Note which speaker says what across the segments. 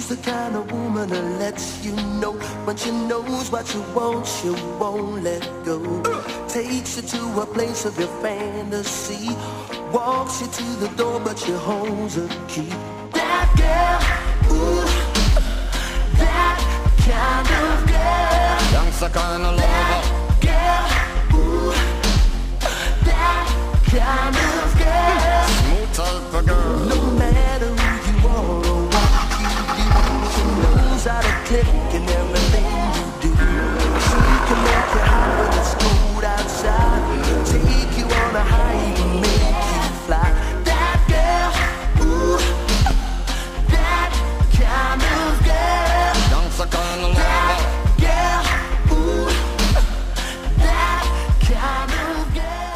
Speaker 1: the kind of woman that lets you know when she knows what you want, she won't let go. Takes you to a place of your fantasy, walks you to the door, but she holds a key. That girl, ooh, that kind of girl.
Speaker 2: That's the kind of lover.
Speaker 1: That girl, ooh, that kind of girl.
Speaker 2: Smooth type of girl.
Speaker 1: No matter who you are or what you do, she knows how to click in everything you do. She can make you hot when it's cold outside, take you on a high, even make you fly. That girl, ooh, that kind of girl.
Speaker 2: That's the kind of lover.
Speaker 1: That girl, ooh, that kind of girl.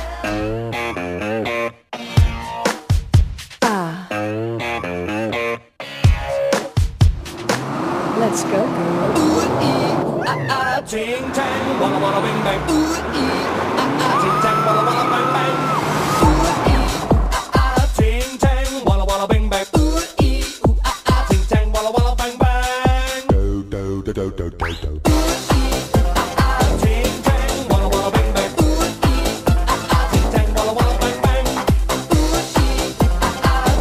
Speaker 3: Let's go, girl.
Speaker 4: Ting tang, walla walla bang bang. Ting tang, walla walla bang bang. Ting tang, walla walla bang bang. Ting tang, walla walla bang bang.
Speaker 2: Do do do do do do do.
Speaker 4: Ting tang, walla walla bang bang. Ting tang, walla walla bang bang.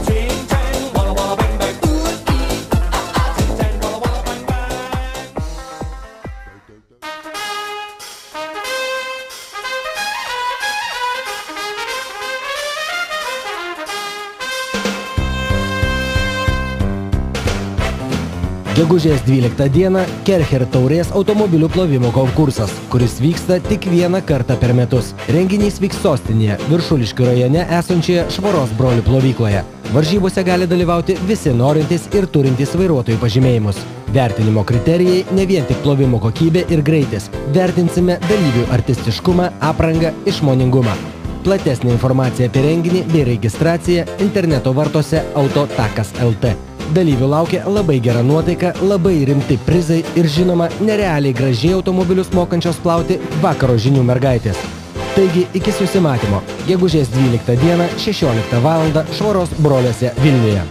Speaker 4: Ting tang, walla walla bang bang. Ting tang, walla walla bang bang.
Speaker 5: Gegužės 12 dieną Kercher taurės automobilių plovimo konkursas, kuris vyksta tik vieną kartą per metus. Renginys vyks sostinėje, Viršuliškių rajone esančioje Švaros brolių plovykloje. Varžybose gali dalyvauti visi norintys ir turintys vairuotojų pažymėjimus. Vertinimo kriterijai ne vien tik plovimo kokybė ir greitis. Vertinsime dalyvių artistiškumą, aprangą, išmoningumą. Platesnė informacija apie renginį bei registraciją interneto vartose autotakas.lt. Dalyvių laukia labai gera nuotaika, labai rimti prizai ir žinoma nerealiai gražiai automobilius mokančios plauti vakaro žinių mergaitės. Taigi iki susimatymo, gegužės 12 dieną 16 val. Švaros broliuose Vilniuje.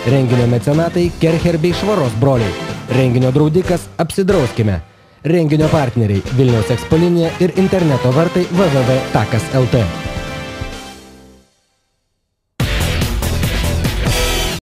Speaker 5: Renginio mecenatai Kercher bei Švaros broliai. Renginio draudikas Apsidrauskime. Renginio partneriai Vilniaus Ekspolinija ir interneto vartai www.takas.lt.